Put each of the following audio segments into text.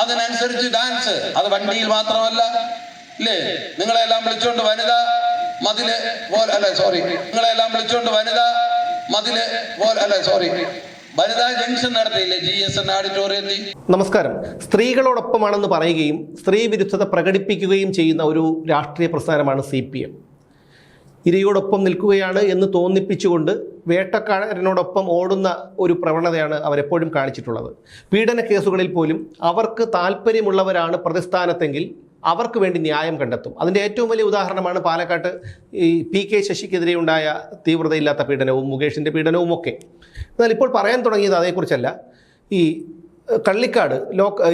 അതിനനുസരിച്ച് ഡാൻസ്. അത് വണ്ടിയിൽ മാത്രമല്ല, ഇല്ലേ? നിങ്ങളെല്ലാം വിളിച്ചോണ്ട് വനിതാ മതില് പോലെ അല്ല, സോറി, നിങ്ങളെല്ലാം വിളിച്ചോണ്ട് വനിതാ മതില് പോലെ അല്ല, സോറി, വനിതാ ജംഗ്ഷൻ നടത്തിയില്ലേ GSN ഓഡിറ്റോറിയത്തിൽ. നമസ്കാരം. സ്ത്രീകളോടൊപ്പമാണെന്ന് പറയുകയും സ്ത്രീ വിരുദ്ധത പ്രകടിപ്പിക്കുകയും ചെയ്യുന്ന ഒരു രാഷ്ട്രീയ പ്രസ്ഥാനമാണ് CPM. ഇരയോടൊപ്പം നിൽക്കുകയാണ് എന്ന് തോന്നിപ്പിച്ചുകൊണ്ട് വേട്ടക്കാരനോടൊപ്പം ഓടുന്ന ഒരു പ്രവണതയാണ് അവരെപ്പോഴും കാണിച്ചിട്ടുള്ളത്. പീഡന കേസുകളിൽ പോലും അവർക്ക് താല്പര്യമുള്ളവരാണ് പ്രതിസ്ഥാനത്തെങ്കിൽ അവർക്ക് വേണ്ടി ന്യായം കണ്ടെത്തും. അതിൻ്റെ ഏറ്റവും വലിയ ഉദാഹരണമാണ് പാലക്കാട്ട് ഈ PK ശശിക്കെതിരെ ഉണ്ടായ തീവ്രതയില്ലാത്ത പീഡനവും മുകേഷിൻ്റെ പീഡനവും ഒക്കെ. എന്നാൽ ഇപ്പോൾ പറയാൻ തുടങ്ങിയത് അതേക്കുറിച്ചല്ല. ഈ കള്ളിക്കാട്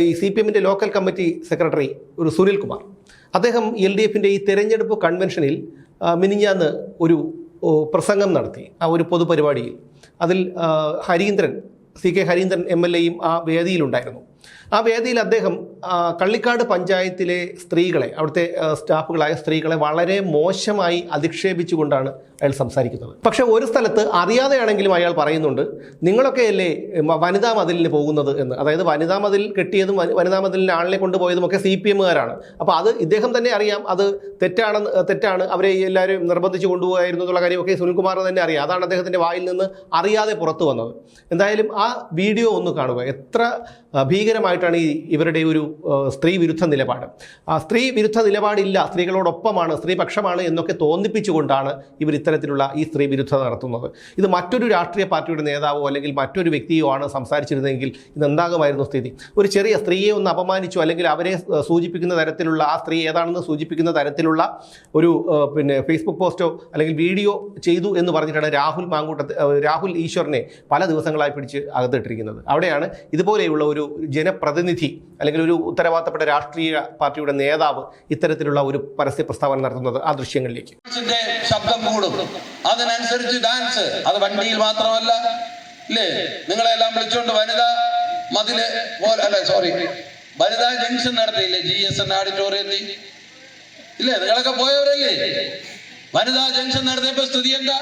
ഈ CPMൻ്റെ ലോക്കൽ കമ്മിറ്റി സെക്രട്ടറി ഒരു സുനിൽ കുമാർ, അദ്ദേഹം LDFൻ്റെ ഈ തെരഞ്ഞെടുപ്പ് കൺവെൻഷനിൽ മിനിഞ്ഞാന്ന് ഒരു പ്രസംഗം നടത്തി. ആ ഒരു പൊതുപരിപാടിയിൽ അതിൽ ഹരീന്ദ്രൻ, CK ഹരീന്ദ്രൻ MLAയും ആ വേദിയിലുണ്ടായിരുന്നു. ആ വേദിയിൽ അദ്ദേഹം കള്ളിക്കാട് പഞ്ചായത്തിലെ സ്ത്രീകളെ, അവിടുത്തെ സ്റ്റാഫുകളായ സ്ത്രീകളെ വളരെ മോശമായി അധിക്ഷേപിച്ചുകൊണ്ടാണ് അയാൾ സംസാരിക്കുന്നത്. പക്ഷേ ഒരു സ്ഥലത്ത് അറിയാതെയാണെങ്കിലും അയാൾ പറയുന്നുണ്ട്, നിങ്ങളൊക്കെയല്ലേ വനിതാ മതിലിന് പോകുന്നത് എന്ന്. അതായത് വനിതാ മതിൽ കെട്ടിയതും വനിതാ മതിലിന് ആളിനെ കൊണ്ടുപോയതും ഒക്കെ CPMകാരാണ്. അപ്പോൾ അത് ഇദ്ദേഹം തന്നെ അറിയാം, അത് തെറ്റാണ്, അവരെ എല്ലാവരും നിർബന്ധിച്ച് കൊണ്ടുപോകായിരുന്നു എന്നുള്ള കാര്യമൊക്കെ സുനിൽകുമാറിന് തന്നെ അറിയാം. അതാണ് അദ്ദേഹത്തിൻ്റെ വായിൽ നിന്ന് അറിയാതെ പുറത്തു വന്നത്. എന്തായാലും ആ വീഡിയോ ഒന്ന് കാണുക. എത്ര ഭീകരമായിട്ടാണ് ഇവരുടെ ഒരു സ്ത്രീ വിരുദ്ധ നിലപാട്. ആ സ്ത്രീ വിരുദ്ധ നിലപാടില്ല, സ്ത്രീകളോടൊപ്പമാണ്, സ്ത്രീപക്ഷമാണ് എന്നൊക്കെ തോന്നിപ്പിച്ചുകൊണ്ടാണ് ഇവർ ഇത്തരത്തിലുള്ള ഈ സ്ത്രീ വിരുദ്ധത നടത്തുന്നത്. ഇത് മറ്റൊരു രാഷ്ട്രീയ പാർട്ടിയുടെ നേതാവോ അല്ലെങ്കിൽ മറ്റൊരു വ്യക്തിയോ ആണ് സംസാരിച്ചിരുന്നെങ്കിൽ ഇതെന്താകുമായിരുന്നു സ്ഥിതി? ഒരു ചെറിയ സ്ത്രീയെ ഒന്ന് അപമാനിച്ചു, അല്ലെങ്കിൽ അവരെ സൂചിപ്പിക്കുന്ന തരത്തിലുള്ള, ആ സ്ത്രീ ഏതാണെന്ന് സൂചിപ്പിക്കുന്ന തരത്തിലുള്ള ഒരു ഫേസ്ബുക്ക് പോസ്റ്റോ അല്ലെങ്കിൽ വീഡിയോ ചെയ്തു എന്ന് പറഞ്ഞിട്ടാണ് രാഹുൽ ഈശ്വറിനെ പല ദിവസങ്ങളായി പിടിച്ച് അകത്തിട്ടിരിക്കുന്നത്. അവിടെയാണ് ഇതുപോലെയുള്ള ഒരു ജനപ്രതിനിധി അല്ലെങ്കിൽ ഒരു ഉത്തരവാദിത്തപ്പെട്ട രാഷ്ട്രീയ പാർട്ടിയുടെ നേതാവ് ഇത്തരത്തിലുള്ള ഒരു പരസ്യ പ്രസ്താവന നടത്തുന്നത്. ആ ദൃശ്യങ്ങളിലേക്ക്. ശബ്ദം കൂടും, അതിനനുസരിച്ച് ഡാൻസ്. അത് വണ്ടിയിൽ മാത്രമല്ല, ഇല്ലേ? നിങ്ങളെല്ലാം വിളിച്ചോണ്ട് വനിതാ മതില് പോലെ അല്ല, സോറി, വനിതാ ജംഗ്ഷൻ നടത്തിയില്ലേ GSN ഓഡിറ്റോറിയത്തിൽ, ഇല്ലേ? നിങ്ങളൊക്കെ പോയവരല്ലേ? വനിതാ ജംഗ്ഷൻ നടത്തിയപ്പോ സ്ഥിതി എന്താ?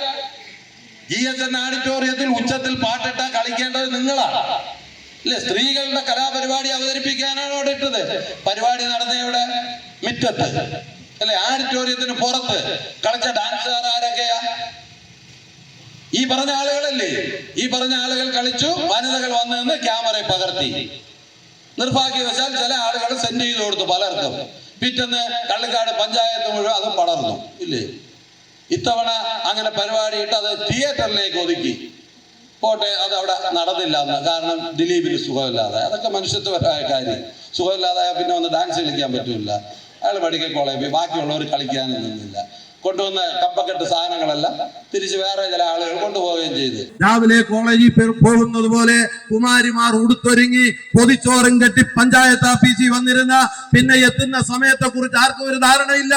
GSN ഓഡിറ്റോറിയത്തിൽ ഉച്ചത്തിൽ പാട്ടിട്ടാ കളിക്കേണ്ടത് നിങ്ങളാണ്, ഇല്ലേ? സ്ത്രീകളുടെ കലാപരിപാടി അവതരിപ്പിക്കാനാണ് അവിടെ ഇട്ടത്. പരിപാടി നടന്ന ഇവിടെ മുറ്റത്ത്, അല്ലെ? ഓഡിറ്റോറിയത്തിന് പുറത്ത് കളിച്ച ഡാൻസുകാർ ആരൊക്കെയാ? ഈ പറഞ്ഞ ആളുകളല്ലേ? ഈ പറഞ്ഞ ആളുകൾ കളിച്ചു, വനിതകൾ വന്നു നിന്ന് ക്യാമറയെ പകർത്തി. നിർഭാഗ്യവശാൽ ചില ആളുകൾ സെൻഡ് ചെയ്ത് കൊടുത്തു പലർക്കും. പിറ്റേന്ന് കള്ളിക്കാട് പഞ്ചായത്ത് മുഴുവൻ അതും പടർന്നു, ഇല്ലേ? ഇത്തവണ അങ്ങനെ പരിപാടി ഇട്ട് അത് തിയേറ്ററിലേക്ക് ഒതുക്കി. പോട്ടെ, അത് അവിടെ നടന്നില്ല എന്ന്. കാരണം ദിലീപിന് സുഖമില്ലാതായി. അതൊക്കെ മനുഷ്യത്വപരമായ കാര്യം. സുഖമില്ലാതായാൽ പിന്നെ ഒന്ന് ഡാൻസ് കളിക്കാൻ പറ്റില്ല. അയാൾ മെഡിക്കൽ കോളേജിൽ പോയി, ബാക്കിയുള്ളവർ കളിക്കാനും നിന്നില്ല. കൊണ്ടുവന്ന കപ്പക്കെട്ട് സാധനങ്ങളെല്ലാം തിരിച്ച് വേറെ ചില ആളുകൾ കൊണ്ടുപോവുകയും ചെയ്തു. രാവിലെ കോളേജിൽ പോകുന്നത് പോലെ കുമാരിമാർ ഉടുത്തൊരുങ്ങി പൊതിച്ചോറും കെട്ടി പഞ്ചായത്ത് ഓഫീസിൽ വന്നിരുന്ന പിന്നെ എത്തുന്ന സമയത്തെ കുറിച്ച് ആർക്കും ഒരു ധാരണയില്ല.